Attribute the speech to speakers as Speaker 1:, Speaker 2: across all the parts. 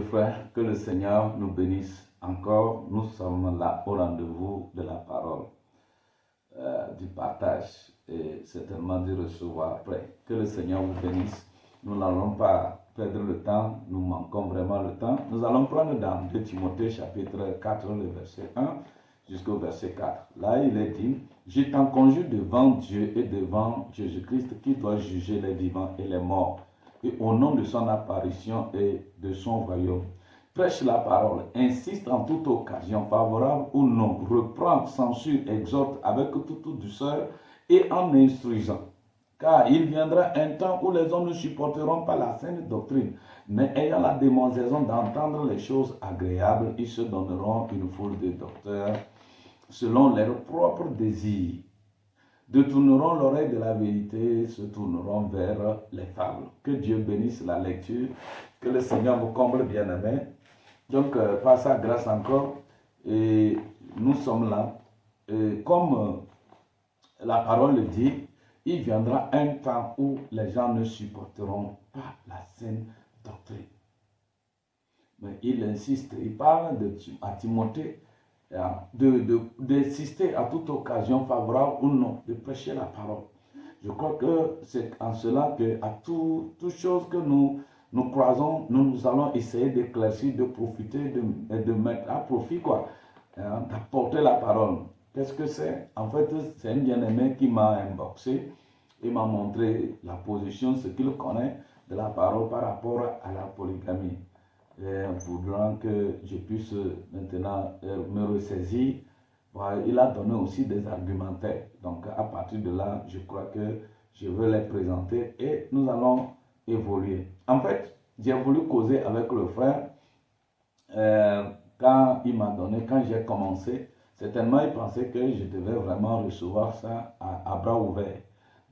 Speaker 1: frères, que le Seigneur nous bénisse encore. Nous sommes là au rendez-vous de la parole, du partage et certainement du recevoir après. Que le Seigneur vous bénisse. Nous n'allons pas perdre le temps, nous manquons vraiment le temps. Nous allons prendre dans 2 Timothée chapitre 4, le verset 1 jusqu'au verset 4. Là, il est dit, « Je t'en conjure devant Dieu et devant Jésus-Christ qui doit juger les vivants et les morts, et au nom de son apparition et de son royaume. Prêche la parole, insiste en toute occasion, favorable ou non, reprend, censure, exhorte avec toute douceur et en instruisant. Car il viendra un temps où les hommes ne supporteront pas la saine doctrine, mais ayant la démangeaison d'entendre les choses agréables, ils se donneront une foule de docteurs selon leurs propres désirs. Détourneront l'oreille de la vérité, se tourneront vers les fables. » Que Dieu bénisse la lecture, que le Seigneur vous comble, bien-aimés. Donc, par sa grâce encore, et nous sommes là. Et comme la parole le dit, il viendra un temps où les gens ne supporteront pas la saine doctrine. Mais il insiste, il parle à Timothée, d'insister à toute occasion favorable ou non, de prêcher la parole. Je crois que c'est en cela que à toute chose que nous croisons, nous allons essayer d'éclaircir, de profiter, de mettre à profit, d'apporter la parole. Qu'est-ce que c'est? En fait, c'est un bien-aimé qui m'a inboxé et m'a montré la position, ce qu'il connaît de la parole par rapport à la polygamie. Voudrant que je puisse maintenant me ressaisir, il a donné aussi des argumentaires. Donc à partir de là, je crois que je veux les présenter et nous allons évoluer. En fait, j'ai voulu causer avec le frère quand il m'a donné, quand j'ai commencé, certainement il pensait que je devais vraiment recevoir ça à bras ouverts.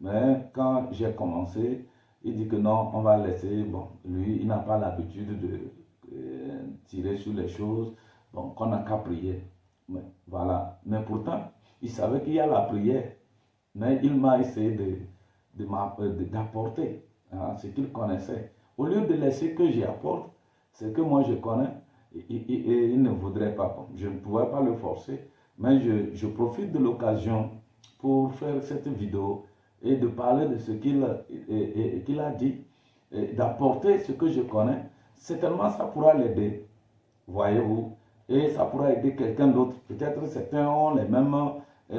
Speaker 1: Mais quand j'ai commencé, il dit que non, on va laisser, bon, lui, il n'a pas l'habitude de tirer sur les choses, bon, qu'on n'a qu'à prier. Mais, voilà. Mais pourtant, il savait qu'il y a la prière. Mais il m'a essayé d'apporter ce qu'il connaissait. Au lieu de laisser que j'y apporte, ce que moi je connais, et il ne voudrait pas. Je ne pouvais pas le forcer, mais je profite de l'occasion pour faire cette vidéo et de parler de ce qu'il a dit, d'apporter ce que je connais. Certainement, ça pourra l'aider, voyez-vous, et ça pourra aider quelqu'un d'autre. Peut-être certains ont les mêmes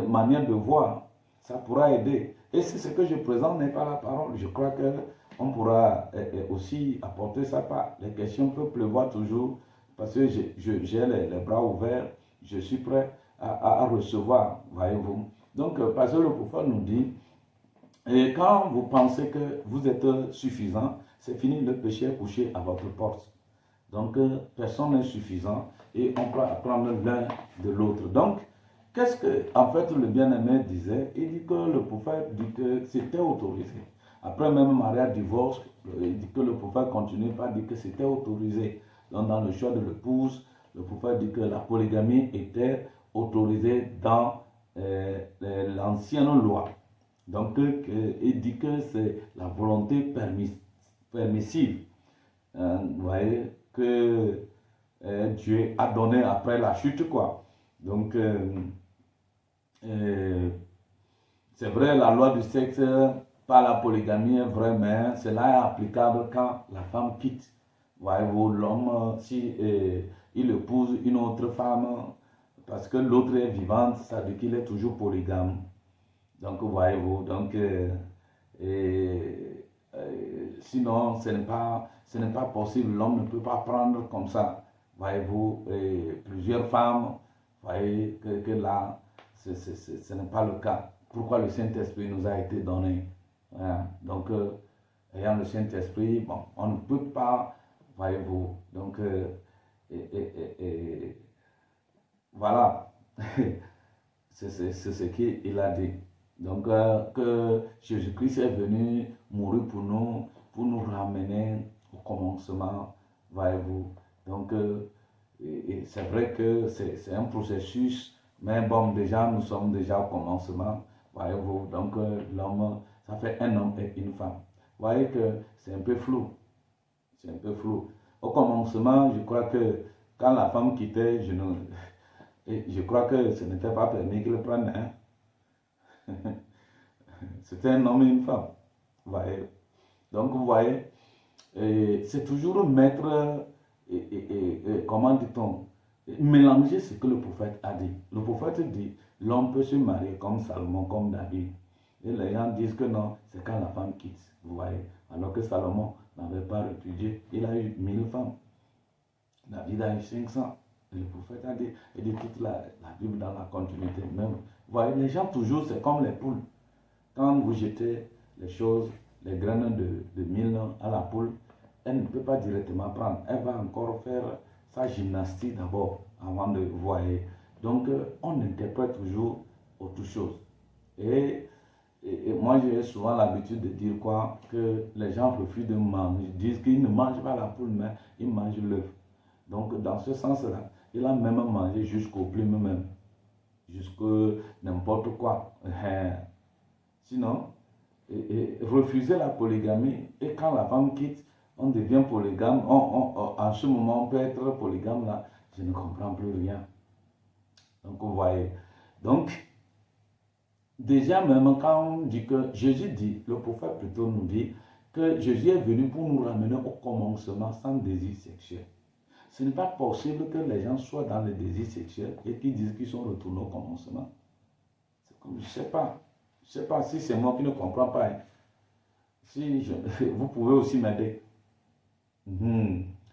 Speaker 1: manières de voir, ça pourra aider. Et si ce que je présente n'est pas la parole, je crois qu'on pourra aussi apporter sa part. Les questions peuvent pleuvoir toujours, parce que j'ai les bras ouverts, je suis prêt à recevoir, voyez-vous. Donc, parce que le prophète nous dit, et quand vous pensez que vous êtes suffisant, c'est fini, le péché est couché à votre porte. Donc, personne n'est suffisant et on peut apprendre l'un de l'autre. Donc, qu'est-ce que, en fait, le bien-aimé disait? Il dit que le prophète dit que c'était autorisé. Après même mariage, divorce, il dit que le prophète continue par dire que c'était autorisé. Donc, dans le choix de l'épouse, le prophète dit que la polygamie était autorisée dans l'ancienne loi. Donc, il dit que c'est la volonté permissive. Vous voyez, que Dieu a donné après la chute, quoi. Donc, c'est vrai, la loi du sexe par la polygamie est vraie, mais cela est applicable quand la femme quitte. Voyez-vous, l'homme, si il épouse une autre femme, parce que l'autre est vivante, ça veut dire qu'il est toujours polygame. Donc, voyez-vous, donc, sinon, ce n'est pas possible. L'homme ne peut pas prendre comme ça, voyez-vous, plusieurs femmes, voyez que là, ce n'est pas le cas. Pourquoi le Saint-Esprit nous a été donné? Hein? Donc, ayant le Saint-Esprit, bon, on ne peut pas, voyez-vous, donc, voilà, c'est ce qu'il a dit. Donc, que Jésus-Christ est venu mourir pour nous ramener au commencement, voyez-vous. Donc, c'est vrai que c'est un processus, mais bon, déjà, nous sommes déjà au commencement, voyez-vous. Donc, l'homme, ça fait un homme et une femme. Vous voyez que c'est un peu flou. C'est un peu flou. Au commencement, je crois que quand la femme quittait, je crois que ce n'était pas permis qu'il le prenne. Hein. C'était un homme et une femme. Vous voyez? Donc, vous voyez, c'est toujours mettre, comment dit-on, mélanger ce que le prophète a dit. Le prophète dit, l'homme peut se marier comme Salomon, comme David. Et les gens disent que non, c'est quand la femme quitte. Vous voyez? Alors que Salomon n'avait pas répudié. Il a eu 1000 femmes. David a eu 500. Et le prophète a dit, et dit toute la Bible dans la continuité. Même, vous voyez, les gens toujours, c'est comme les poules. Quand vous jetez les choses, les graines de mil à la poule, elle ne peut pas directement prendre. Elle va encore faire sa gymnastique d'abord avant de voir. Donc, on interprète toujours autre chose. Et moi, j'ai souvent l'habitude de dire quoi? Que les gens refusent de manger. Ils disent qu'ils ne mangent pas la poule, mais ils mangent l'œuf. Donc, dans ce sens-là, il a même mangé jusqu'au plume même. Jusqu'à n'importe quoi. Sinon, refuser la polygamie, et quand la femme quitte, on devient polygame, en ce moment on peut être polygame là, je ne comprends plus rien. Donc vous voyez, donc déjà même quand on dit que Jésus dit, le prophète plutôt nous dit que Jésus est venu pour nous ramener au commencement sans désir sexuel. Ce n'est pas possible que les gens soient dans le désir sexuel et qu'ils disent qu'ils sont retournés au commencement. Je ne sais pas. Je ne sais pas si c'est moi qui ne comprends pas. Hein. Si vous pouvez aussi m'aider.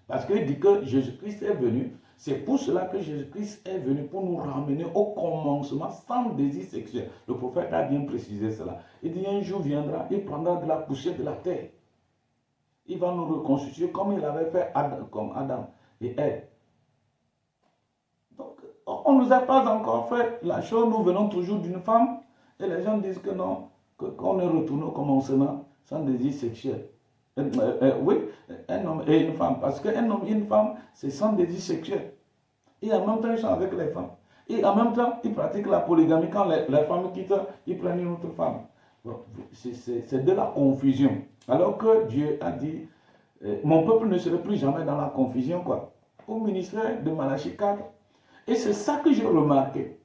Speaker 1: Parce qu'il dit que Jésus-Christ est venu. C'est pour cela que Jésus-Christ est venu pour nous ramener au commencement sans désir sexuel. Le prophète a bien précisé cela. Il dit un jour viendra, il prendra de la poussière de la terre. Il va nous reconstituer comme il avait fait comme Adam et Ève. Donc, on ne nous a pas encore fait la chose. Nous venons toujours d'une femme. Et les gens disent que non, qu'on est retourné au commencement sans désir sexuel. Oui, un homme et une femme. Parce qu'un homme et une femme, c'est sans désir sexuel. Et en même temps, ils sont avec les femmes. Et en même temps, ils pratiquent la polygamie. Quand les femmes quittent, ils prennent une autre femme. Bon, c'est de la confusion. Alors que Dieu a dit, mon peuple ne serait plus jamais dans la confusion, quoi. Au ministère de Malachie 4. Et c'est ça que j'ai remarqué.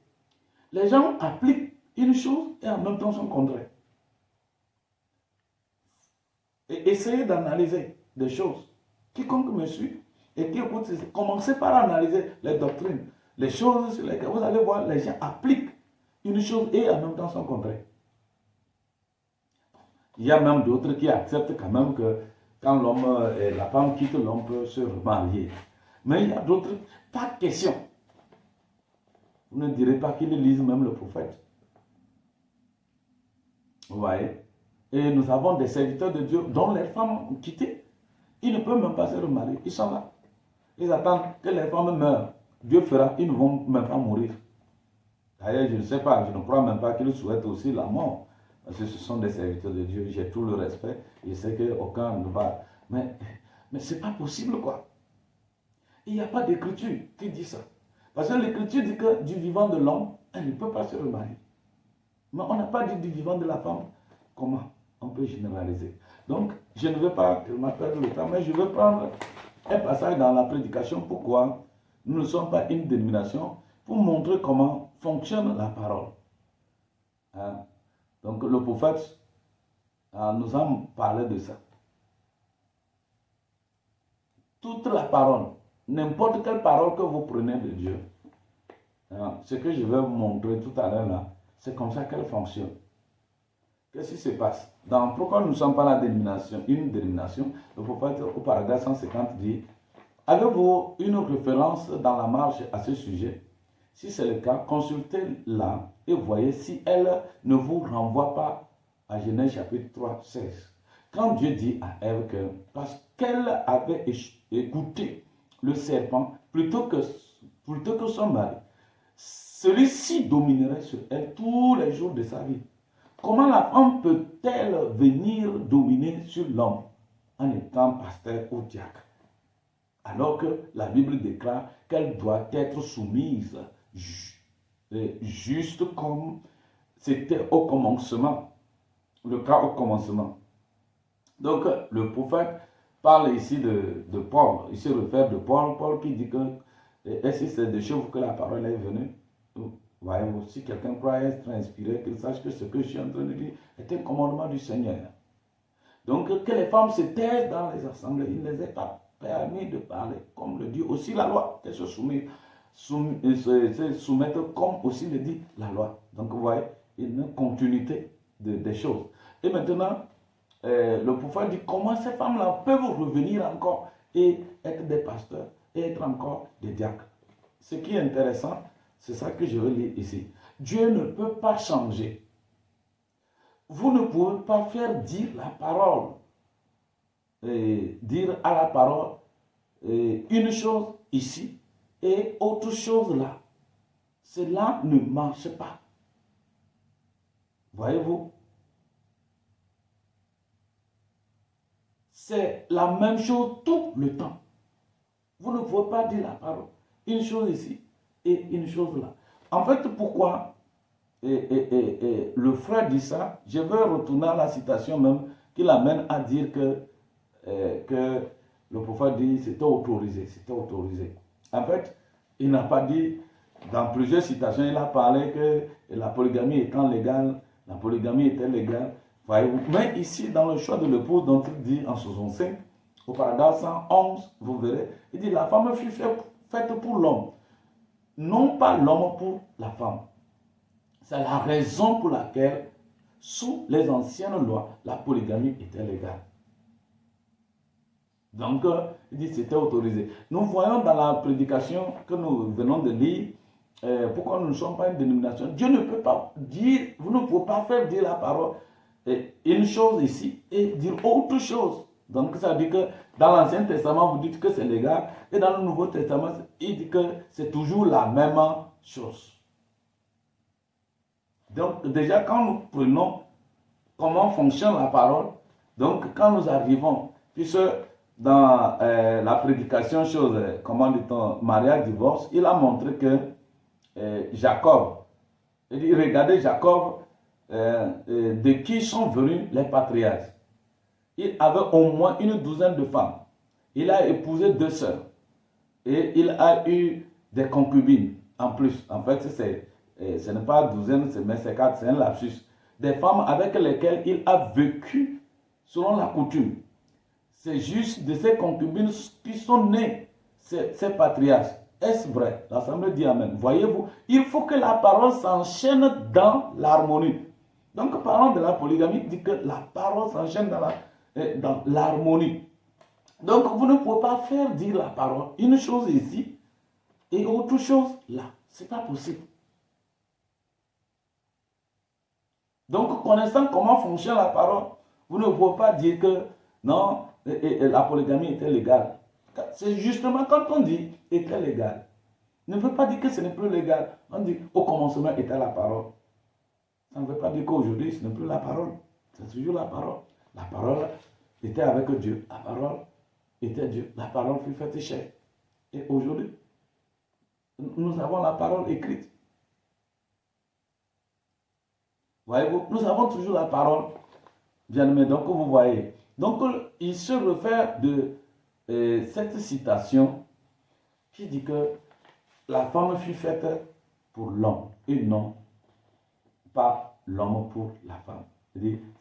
Speaker 1: Les gens appliquent une chose et en même temps son contraire. Et essayez d'analyser des choses. Quiconque me suit et qui écoute, commencez par analyser les doctrines, les choses sur lesquelles vous allez voir, les gens appliquent une chose et en même temps son contraire. Il y a même d'autres qui acceptent quand même que quand l'homme et la femme quittent, l'homme peut se remarier. Mais il y a d'autres, pas de question. Vous ne direz pas qu'ils lisent même le prophète. Vous voyez? Et nous avons des serviteurs de Dieu dont les femmes ont quitté. Ils ne peuvent même pas se remarier. Ils sont là. Ils attendent que les femmes meurent. Dieu fera, ils ne vont même pas mourir. D'ailleurs, je ne sais pas, je ne crois même pas qu'ils souhaitent aussi la mort. Parce que ce sont des serviteurs de Dieu. J'ai tout le respect. Je sais qu'aucun ne va. Mais ce n'est pas possible, quoi. Il n'y a pas d'écriture qui dit ça. Parce que l'écriture dit que du vivant de l'homme, elle ne peut pas se remarier. Mais on n'a pas dit du vivant de la femme. Comment on peut généraliser? Donc, je ne veux pas perdre le temps, mais je veux prendre un passage dans la prédication. Pourquoi nous ne sommes pas une dénomination, pour montrer comment fonctionne la parole. Hein? Donc, le prophète nous a parlé de ça. Toute la parole, n'importe quelle parole que vous prenez de Dieu, hein, ce que je vais vous montrer tout à l'heure là, c'est comme ça qu'elle fonctionne. Qu'est-ce qui se passe? Pourquoi nous ne sommes pas la dénomination, une dénomination? Le prophète au paragraphe 150 dit, avez-vous une référence dans la marge à ce sujet? Si c'est le cas, consultez-la et voyez si elle ne vous renvoie pas à Genèse chapitre 3, 16. Quand Dieu dit à Ève que, parce qu'elle avait écouté le serpent plutôt que son mari, celui-ci dominerait sur elle tous les jours de sa vie. Comment la femme peut-elle venir dominer sur l'homme en étant pasteur ou diacre? Alors que la Bible déclare qu'elle doit être soumise, juste comme c'était au commencement, le cas au commencement. Donc le prophète parle ici de Paul. Il se réfère de Paul. Paul qui dit que, est-ce que c'est de chez vous que la parole est venue? Voyez-vous, si quelqu'un croit être inspiré, qu'il sache que ce que je suis en train de dire est un commandement du Seigneur. Donc, que les femmes se taisent dans les assemblées, il ne les est pas permis de parler, comme le dit aussi la loi, qu'elles se soumettent comme aussi le dit la loi. Donc, vous voyez, il y a une continuité des choses. Et maintenant, le prophète dit comment ces femmes-là peuvent revenir encore et être des pasteurs et être encore des diacres. Ce qui est intéressant, c'est ça que je veux lire ici. Dieu ne peut pas changer. Vous ne pouvez pas faire dire la parole, dire à la parole une chose ici et autre chose là. Cela ne marche pas. Voyez-vous? C'est la même chose tout le temps. Vous ne pouvez pas dire la parole. Une chose ici et une chose là. En fait, pourquoi le frère dit ça? Je vais retourner à la citation même qui l'amène à dire que le prophète dit c'était autorisé. C'était autorisé. En fait, il n'a pas dit, dans plusieurs citations, il a parlé que la polygamie étant légale, la polygamie était légale. Mais ici, dans le choix de l'épouse dont il dit en 65, au paragraphe 111, vous verrez, il dit la femme fut faite pour l'homme, non pas l'homme pour la femme. C'est la raison pour laquelle, sous les anciennes lois, la polygamie était légale. Donc, il dit que c'était autorisé. Nous voyons dans la prédication que nous venons de lire, pourquoi nous ne sommes pas une dénomination. Dieu ne peut pas dire, vous ne pouvez pas faire dire la parole, une chose ici et dire autre chose. Donc, ça veut dire que dans l'Ancien Testament, vous dites que c'est légal, et dans le Nouveau Testament, il dit que c'est toujours la même chose. Donc, déjà, quand nous prenons comment fonctionne la parole, donc quand nous arrivons, puisque dans la prédication, comment dit-on, mariage, divorce, il a montré que Jacob, il dit, regardez Jacob, de qui sont venus les patriarches. Il avait au moins une douzaine de femmes. Il a épousé 2 sœurs. Et il a eu des concubines en plus. En fait, ce n'est pas douzaine, mais c'est 4, c'est un lapsus. Des femmes avec lesquelles il a vécu selon la coutume. C'est juste de ces concubines qui sont nées, ces patriarches. Est-ce vrai? L'Assemblée dit Amen. Voyez-vous, il faut que la parole s'enchaîne dans l'harmonie. Donc, parlant de la polygamie, il dit que la parole s'enchaîne dans l'harmonie. Donc, vous ne pouvez pas faire dire la parole, une chose ici et autre chose là. Ce n'est pas possible. Donc, connaissant comment fonctionne la parole, vous ne pouvez pas dire que non, la polygamie était légale. C'est justement quand on dit était légal. Ne veut pas dire que ce n'est plus légal. On dit au commencement était la parole. Ça ne veut pas dire qu'aujourd'hui ce n'est plus la parole. C'est toujours la parole. La parole était avec Dieu. La parole était Dieu. La parole fut faite chair. Et aujourd'hui, nous avons la parole écrite. Voyez-vous, nous avons toujours la parole. Bien aimé, donc vous voyez. Donc il se réfère de cette citation qui dit que la femme fut faite pour l'homme et non pas l'homme pour la femme.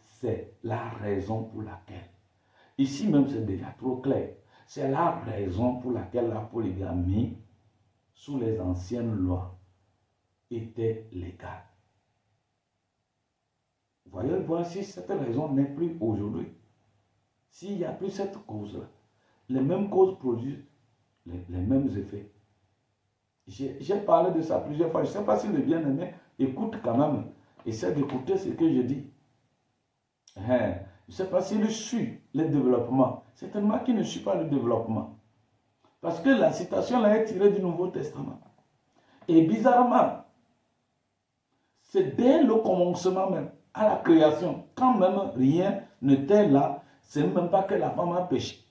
Speaker 1: C'est la raison pour laquelle. Ici même c'est déjà trop clair. C'est la raison pour laquelle la polygamie sous les anciennes lois était légale. Voici cette raison n'est plus aujourd'hui. S'il n'y a plus cette cause-là, les mêmes causes produisent les mêmes effets. J'ai parlé de ça plusieurs fois. Je ne sais pas si le bien-aimé écoute quand même. Essaie d'écouter ce que je dis. Je ne sais pas s'il suit le développement. Certainement qu'il ne suit pas le développement. Parce que la citation là est tirée du Nouveau Testament. Et bizarrement, c'est dès le commencement même, à la création, quand même rien n'était là, c'est même pas que la femme a péché.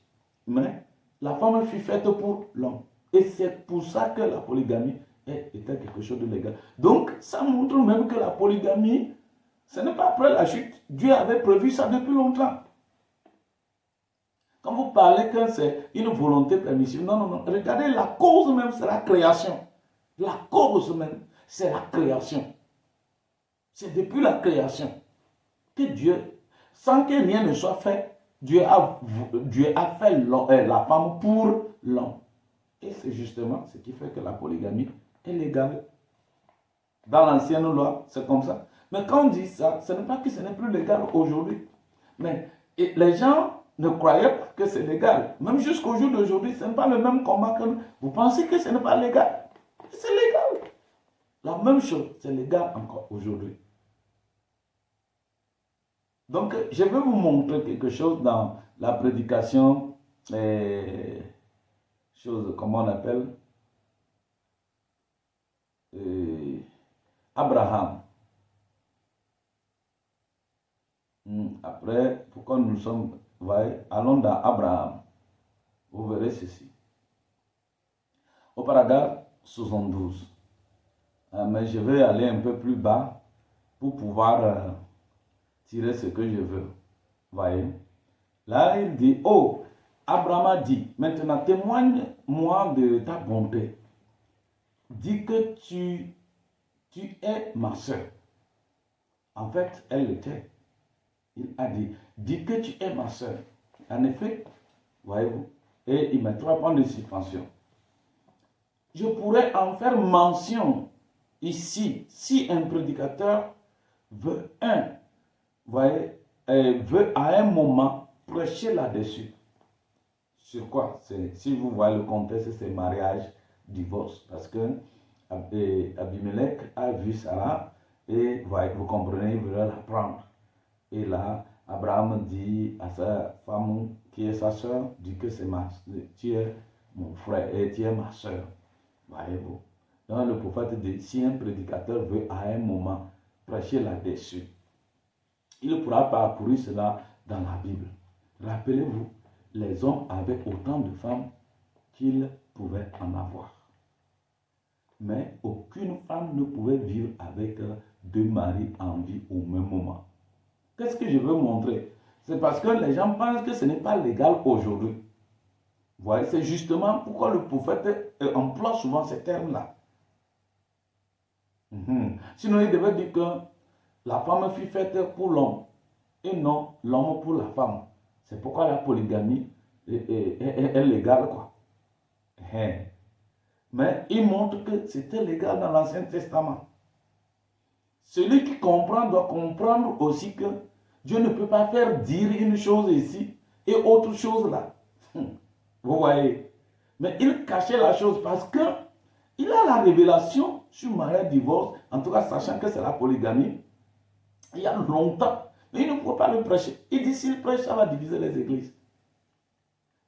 Speaker 1: Mais la femme fut faite pour l'homme. Et c'est pour ça que la polygamie était quelque chose de légal. Donc, ça montre même que la polygamie, ce n'est pas après la chute. Dieu avait prévu ça depuis longtemps. Quand vous parlez que c'est une volonté permissive, non, non, non. Regardez, la cause même, c'est la création. La cause même, c'est la création. C'est depuis la création que Dieu, sans que rien ne soit fait, Dieu a fait la femme pour l'homme. Et c'est justement ce qui fait que la polygamie est légale. Dans l'ancienne loi, c'est comme ça. Mais quand on dit ça, ce n'est pas que ce n'est plus légal aujourd'hui. Mais les gens ne croyaient pas que c'est légal. Même jusqu'au jour d'aujourd'hui, ce n'est pas le même combat que nous. Vous pensez que ce n'est pas légal? C'est légal. La même chose, c'est légal encore aujourd'hui. Donc, je vais vous montrer quelque chose dans la prédication, comment on appelle, Abraham. Après, pourquoi nous sommes, voyez, allons dans Abraham. Vous verrez ceci. Au paragraphe 72. Mais je vais aller un peu plus bas pour pouvoir tirer ce que je veux. Voyez. Là, il dit, oh, Abraham a dit, maintenant témoigne-moi de ta bonté. Dis que tu es ma soeur. En fait, elle l'était. Il a dit, dis que tu es ma soeur. En effet, voyez-vous, et il met 3 points de suspension. Je pourrais en faire mention ici, si un prédicateur veut veut à un moment prêcher là-dessus. Sur quoi? Si vous voyez le contexte, c'est mariage, divorce. Parce que Abimelech a vu Sarah et vous comprenez, il voulait la prendre. Et là, Abraham dit à sa femme qui est sa soeur, dit que tu es mon frère et tu es ma soeur. Voyez-vous. Donc le prophète dit, si un prédicateur veut à un moment prêcher là-dessus, il pourra parcourir cela dans la Bible. Rappelez-vous, les hommes avaient autant de femmes qu'ils pouvaient en avoir. Mais aucune femme ne pouvait vivre avec 2 maris en vie au même moment. Qu'est-ce que je veux montrer? C'est parce que les gens pensent que ce n'est pas légal aujourd'hui. Vous voyez, c'est justement pourquoi le prophète emploie souvent ces termes-là. Sinon, il devait dire que la femme fut faite pour l'homme et non l'homme pour la femme. C'est pourquoi la polygamie est légale, quoi. Mais il montre que c'était légal dans l'Ancien Testament. Celui qui comprend doit comprendre aussi que Dieu ne peut pas faire dire une chose ici et autre chose là. Vous voyez. Mais il cachait la chose parce que il a la révélation sur mariage, divorce, en tout cas sachant que c'est la polygamie, il y a longtemps. Mais il ne peut pas le prêcher. Il dit s'il prêche, ça va diviser les églises.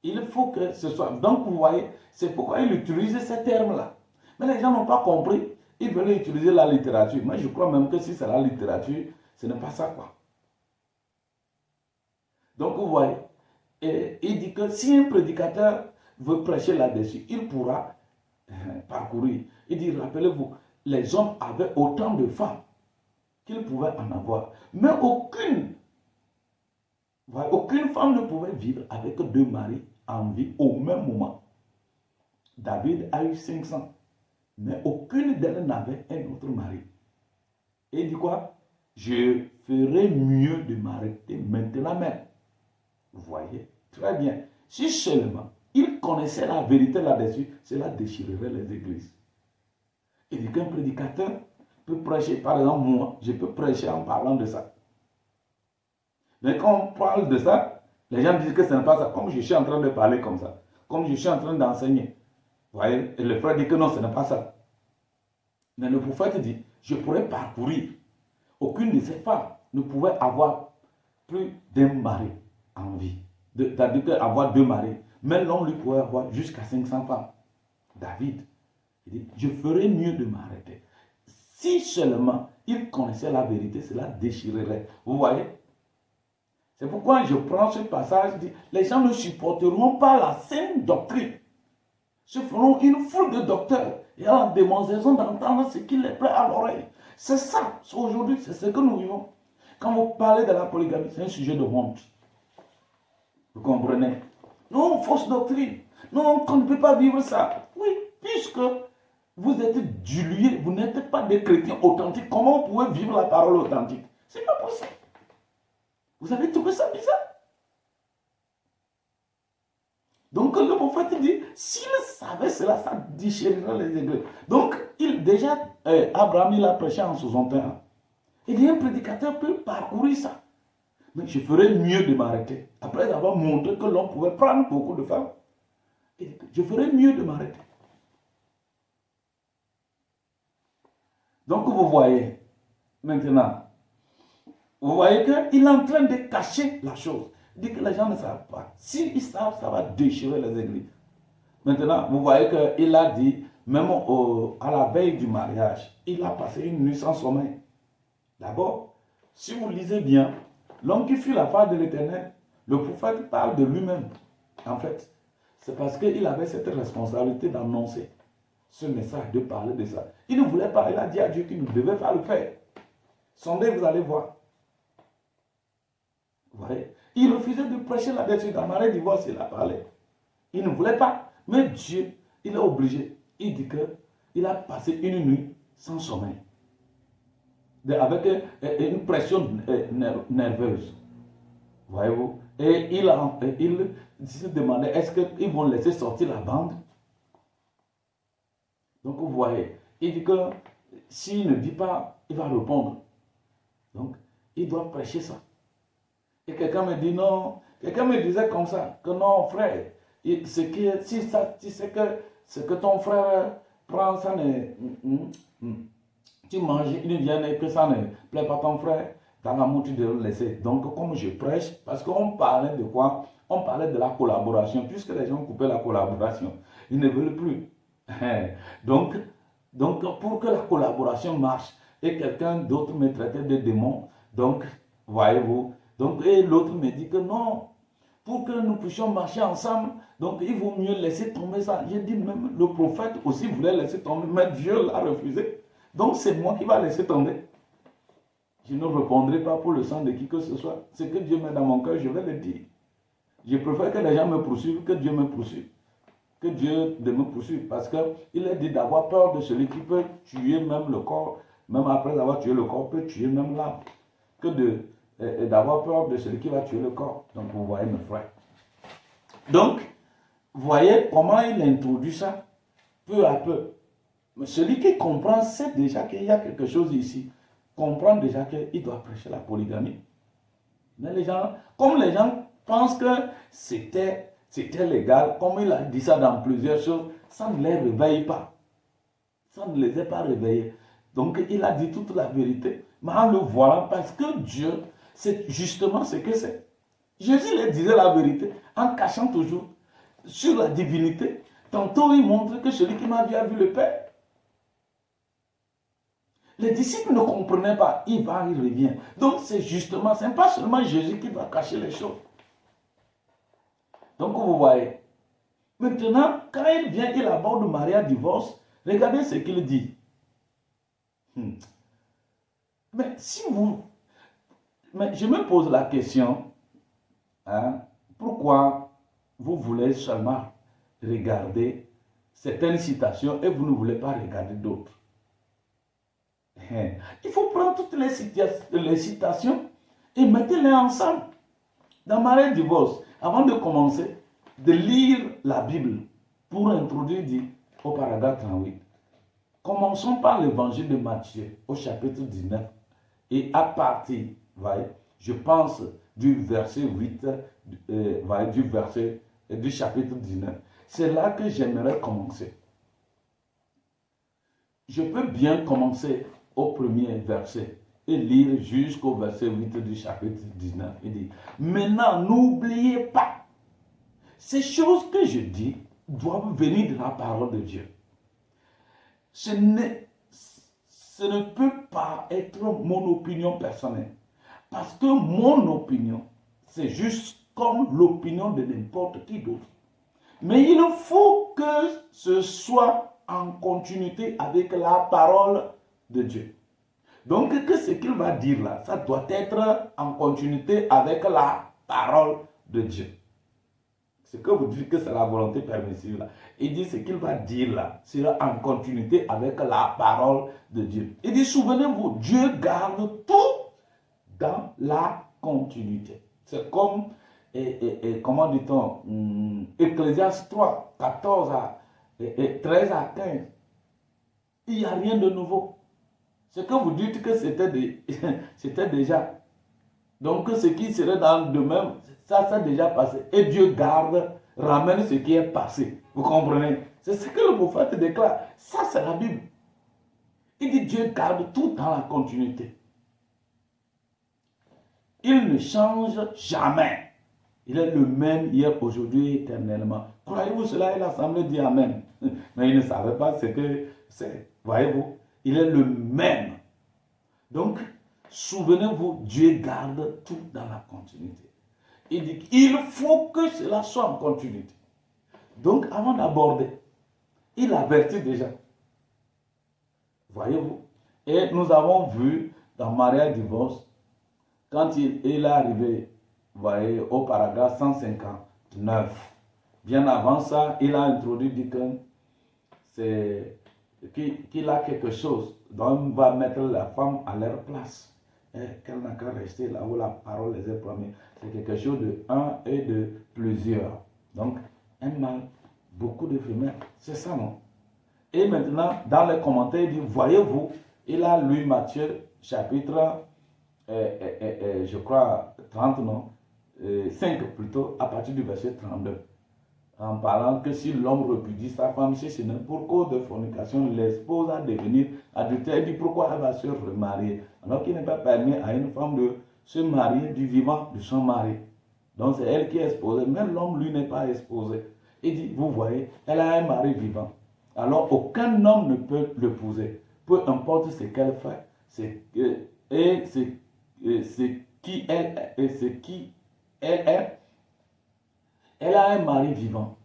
Speaker 1: Il faut que ce soit. Donc vous voyez, c'est pourquoi il utilise ces termes-là. Mais les gens n'ont pas compris. Ils veulent utiliser la littérature. Moi, je crois même que si c'est la littérature, ce n'est pas ça, quoi. Donc vous voyez, et il dit que si un prédicateur veut prêcher là-dessus, il pourra parcourir. Il dit, rappelez-vous, les hommes avaient autant de femmes qu'ils pouvaient en avoir. Mais aucune femme ne pouvait vivre avec 2 maris en vie au même moment. David a eu 500, mais aucune d'elles n'avait un autre mari. Et il dit quoi? Je ferai mieux de m'arrêter maintenant même. Vous voyez? Très bien. Si seulement il connaissait la vérité là-dessus, cela déchirerait les églises. Il dit qu'un prédicateur peut prêcher, par exemple moi, je peux prêcher en parlant de ça. Mais quand on parle de ça, les gens disent que ce n'est pas ça. Comme je suis en train de parler comme ça, comme je suis en train d'enseigner. Vous voyez? Et le frère dit que non, ce n'est pas ça. Mais le prophète dit, je pourrais parcourir. Aucune de ces femmes ne pouvait avoir plus d'un mari en vie. C'est-à-dire qu'avoir 2 maris. Mais l'homme lui pouvait avoir jusqu'à 500 femmes. David, il dit, je ferais mieux de m'arrêter. Si seulement il connaissait la vérité, cela déchirerait. Vous voyez? C'est pourquoi je prends ce passage, dit, les gens ne supporteront pas la saine doctrine. Se feront une foule de docteurs et à la démonstration d'entendre ce qui les plaît à l'oreille. C'est ça, aujourd'hui, c'est ce que nous vivons. Quand vous parlez de la polygamie, c'est un sujet de honte. Vous comprenez? Non, fausse doctrine. Non, qu'on ne peut pas vivre ça. Oui, puisque vous êtes dilué, vous n'êtes pas des chrétiens authentiques, comment vous pouvez vivre la parole authentique? C'est pas possible. Vous avez trouvé ça bizarre? Donc le prophète dit, s'il savait cela, ça déchirerait les églises. Donc, déjà, Abraham, il a prêché en 61. Il dit, un prédicateur peut parcourir ça. Mais je ferais mieux de m'arrêter. Après avoir montré que l'homme pouvait prendre beaucoup de femmes, je ferais mieux de m'arrêter. Donc vous voyez, maintenant, vous voyez qu'il est en train de cacher la chose. Il dit que les gens ne savent pas. S'ils savent, ça va déchirer les églises. Maintenant, vous voyez qu'il a dit, même à la veille du mariage, il a passé une nuit sans sommeil. D'abord, si vous lisez bien, l'homme qui fut la femme de l'Éternel, le prophète parle de lui-même. En fait, c'est parce qu'il avait cette responsabilité d'annoncer ce message, de parler de ça. Il ne voulait pas, il a dit à Dieu qu'il ne devait pas le faire. Sondez, vous allez voir. Vous voyez, il refusait de prêcher là-dessus. Dans Marie divorce, il a parlé. Il ne voulait pas. Mais Dieu, il est obligé. Il dit qu'il a passé une nuit sans sommeil. Avec une pression nerveuse. Voyez-vous? Et il se demandait, est-ce qu'ils vont laisser sortir la bande? Donc vous voyez, il dit que s'il ne dit pas, il va répondre. Donc, il doit prêcher ça. Et quelqu'un me dit non, quelqu'un me disait comme ça, que non frère, si c'est que ce que ton frère prend, ça ne... tu manges une viande et que ça ne plaît pas ton frère, dans l'amour tu dois le laisser. Donc comme je prêche, parce qu'on parlait de quoi? On parlait de la collaboration, puisque les gens coupaient la collaboration, ils ne veulent plus. Donc pour que la collaboration marche, et quelqu'un d'autre me traitait de démon, donc voyez-vous, donc et l'autre me dit que non, pour que nous puissions marcher ensemble, donc il vaut mieux laisser tomber ça. J'ai dit même le prophète aussi voulait laisser tomber, mais Dieu l'a refusé. Donc c'est moi qui va laisser tomber. Je ne répondrai pas pour le sang de qui que ce soit. Ce que Dieu met dans mon cœur, je vais le dire. Je préfère que les gens me poursuivent que Dieu me poursuive. Que Dieu me poursuive. Parce qu'il est dit d'avoir peur de celui qui peut tuer même le corps, même après avoir tué le corps, peut tuer même l'âme. Que d'avoir peur de celui qui va tuer le corps. Donc vous voyez mes frères. Donc, vous voyez comment il introduit ça peu à peu. Mais celui qui comprend sait déjà qu'il y a quelque chose ici. Comprend déjà qu'il doit prêcher la polygamie. Mais les gens, comme les gens pensent que c'était légal, comme il a dit ça dans plusieurs choses, ça ne les réveille pas. Ça ne les a pas réveillés. Donc il a dit toute la vérité. Mais en le voyant, parce que Dieu, c'est justement ce que c'est. Jésus leur disait la vérité en cachant toujours sur la divinité. Tantôt il montre que celui qui m'a vu a vu le Père. Les disciples ne comprenaient pas. Il va, il revient. Donc c'est justement, ce n'est pas seulement Jésus qui doit cacher les choses. Donc vous voyez. Maintenant, quand il vient, il aborde Marie à divorce. Regardez ce qu'il dit. Mais si vous... Mais je me pose la question, pourquoi vous voulez seulement regarder certaines citations et vous ne voulez pas regarder d'autres? Il faut prendre toutes les citations et mettez-les ensemble. Dans Marie divorce, avant de commencer, de lire la Bible pour introduire au paragraphe 38. Commençons par l'évangile de Matthieu au chapitre 19 et à partir, je pense, du verset 8, du chapitre 19. C'est là que j'aimerais commencer. Je peux bien commencer au premier verset et lire jusqu'au verset 8 du chapitre 19. Il dit, maintenant, n'oubliez pas, ces choses que je dis doivent venir de la parole de Dieu. Ce ne peut pas être mon opinion personnelle. Parce que mon opinion, c'est juste comme l'opinion de n'importe qui d'autre. Mais il faut que ce soit en continuité avec la parole de Dieu. Donc, que ce qu'il va dire là, ça doit être en continuité avec la parole de Dieu. Ce que vous dites que c'est la volonté permissive là. Il dit ce qu'il va dire là sera en continuité avec la parole de Dieu. Il dit souvenez-vous, Dieu garde tout dans la continuité. C'est comme, comment dit-on, Ecclésiaste 3, 14 et 13 à 15. Il n'y a rien de nouveau. Ce que vous dites que c'était déjà. Donc ce qui serait dans le demain, ça a déjà passé. Et Dieu garde, ramène ce qui est passé. Vous comprenez? C'est ce que le prophète déclare. Ça, c'est la Bible. Il dit Dieu garde tout dans la continuité. Il ne change jamais. Il est le même hier, aujourd'hui, éternellement. Croyez-vous cela? Et l'Assemblée dit Amen. Mais il ne savait pas ce que c'est. Voyez-vous? Il est le même. Donc, souvenez-vous, Dieu garde tout dans la continuité. Il dit qu'il faut que cela soit en continuité. Donc, avant d'aborder, il avertit déjà. Voyez-vous? Et nous avons vu dans mariage divorce, quand il est arrivé, voyez, au paragraphe 159, bien avant ça, il a introduit, dit qu'il a quelque chose dont il va mettre la femme à leur place. Qu'elle n'a qu'à rester là où la parole les est promise. C'est quelque chose de un et de plusieurs. Donc, un mâle, beaucoup de femelles. C'est ça, non? Et maintenant, dans les commentaires, il dit, voyez-vous, il a lu Matthieu, chapitre, je crois, 30, non? 5 plutôt, à partir du verset 32. En parlant que si l'homme repudie sa femme, si ce n'est pour cause de fornication, l'expose à devenir adultère. Il dit pourquoi elle va se remarier. Alors qu'il n'est pas permis à une femme de se marier du vivant de son mari. Donc c'est elle qui est exposée. Même l'homme, lui, n'est pas exposé. Il dit, vous voyez, elle a un mari vivant. Alors aucun homme ne peut l'épouser. Peu importe ce qu'elle fait, et ce qui elle est. Elle a un mari vivant.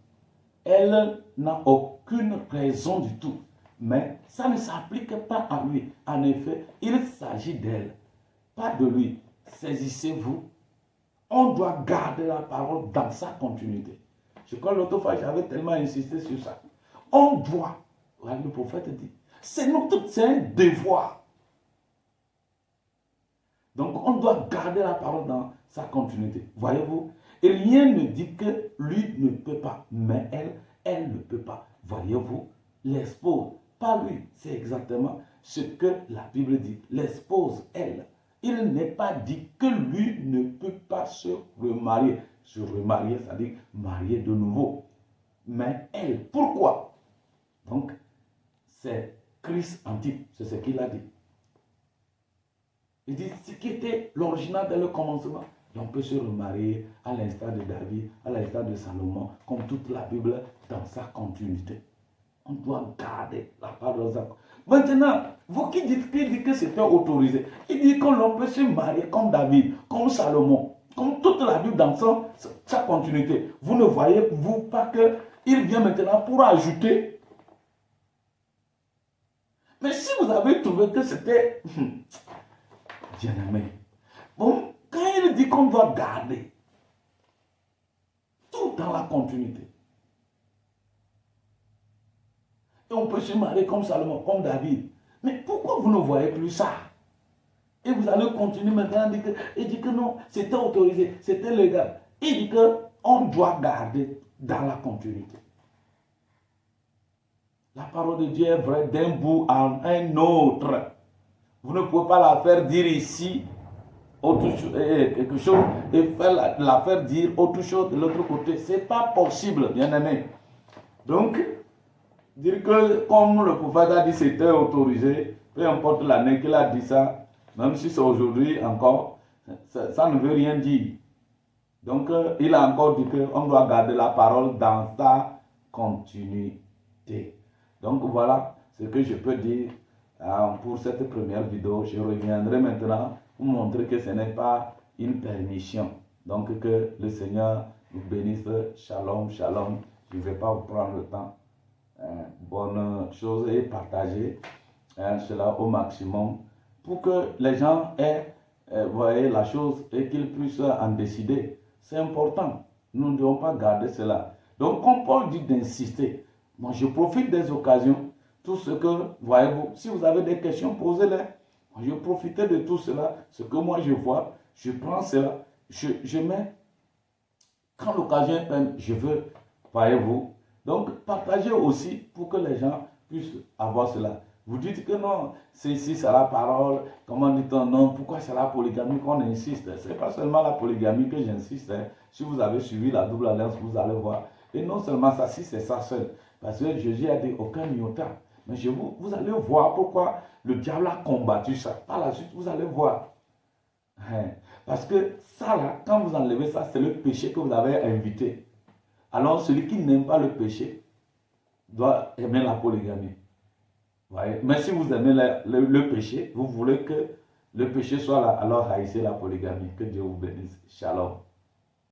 Speaker 1: Elle n'a aucune raison du tout. Mais ça ne s'applique pas à lui. En effet, il s'agit d'elle, pas de lui. Saisissez-vous. On doit garder la parole dans sa continuité. Je crois que l'autre fois, j'avais tellement insisté sur ça. On doit, le prophète dit, c'est un devoir. Donc, on doit garder la parole dans sa continuité. Voyez-vous? Et rien ne dit que lui ne peut pas, mais elle ne peut pas. Voyez-vous, l'expose, pas lui, c'est exactement ce que la Bible dit. L'expose, elle. Il n'est pas dit que lui ne peut pas se remarier. Se remarier, c'est-à-dire marier de nouveau. Mais elle, pourquoi? Donc, c'est Christ en type, c'est ce qu'il a dit. Il dit, ce qui était l'original dès le commencement. Et on peut se remarier à l'instar de David, à l'instar de Salomon, comme toute la Bible, dans sa continuité. On doit garder la parole de Dieu. Maintenant, vous qui dites que c'était autorisé, il dit que l'on peut se marier comme David, comme Salomon, comme toute la Bible dans sa continuité. Vous ne voyez-vous pas qu'il vient maintenant pour ajouter? Mais si vous avez trouvé que c'était bien-aimé, bon, quand il dit qu'on doit garder tout dans la continuité, et on peut se marier comme Salomon, comme David, mais pourquoi vous ne voyez plus ça? Et vous allez continuer maintenant à dire que non, c'était autorisé, c'était légal. Il dit qu'on doit garder dans la continuité. La parole de Dieu est vraie d'un bout à un autre. Vous ne pouvez pas la faire dire ici quelque chose et la faire dire autre chose de l'autre côté. Ce n'est pas possible, bien aimé. Donc, dire que comme le prophète a dit c'était autorisé, peu importe l'année qu'il a dit ça, même si c'est aujourd'hui encore, ça ne veut rien dire. Donc, il a encore dit qu'on doit garder la parole dans sa continuité. Donc, voilà ce que je peux dire pour cette première vidéo. Je reviendrai maintenant pour montrer que ce n'est pas une permission. Donc, que le Seigneur nous bénisse. Shalom, shalom. Je ne vais pas vous prendre le temps. Bonne chose et partager cela au maximum pour que les gens aient, voyez la chose et qu'ils puissent en décider. C'est important. Nous ne devons pas garder cela. Donc, comme Paul dit d'insister, moi je profite des occasions, tout ce que, voyez-vous, si vous avez des questions, posez-les. Je profitais de tout cela, ce que moi je vois, je prends cela, je mets, quand l'occasion est peine, je veux, voyez-vous. Donc, partagez aussi pour que les gens puissent avoir cela. Vous dites que non, c'est ici, c'est la parole, comment dit-on non, pourquoi c'est la polygamie qu'on insiste? Ce n'est pas seulement la polygamie que j'insiste. Hein. Si vous avez suivi la double alliance, vous allez voir. Et non seulement ça, si c'est ça seul. Parce que Jésus a dit aucun iota. Mais vous allez voir pourquoi le diable a combattu ça. Par la suite, vous allez voir. Hein. Parce que ça là, quand vous enlevez ça, c'est le péché que vous avez invité. Alors celui qui n'aime pas le péché doit aimer la polygamie. Voyez? Mais si vous aimez le péché, vous voulez que le péché soit là, alors haïssez la polygamie. Que Dieu vous bénisse. Shalom.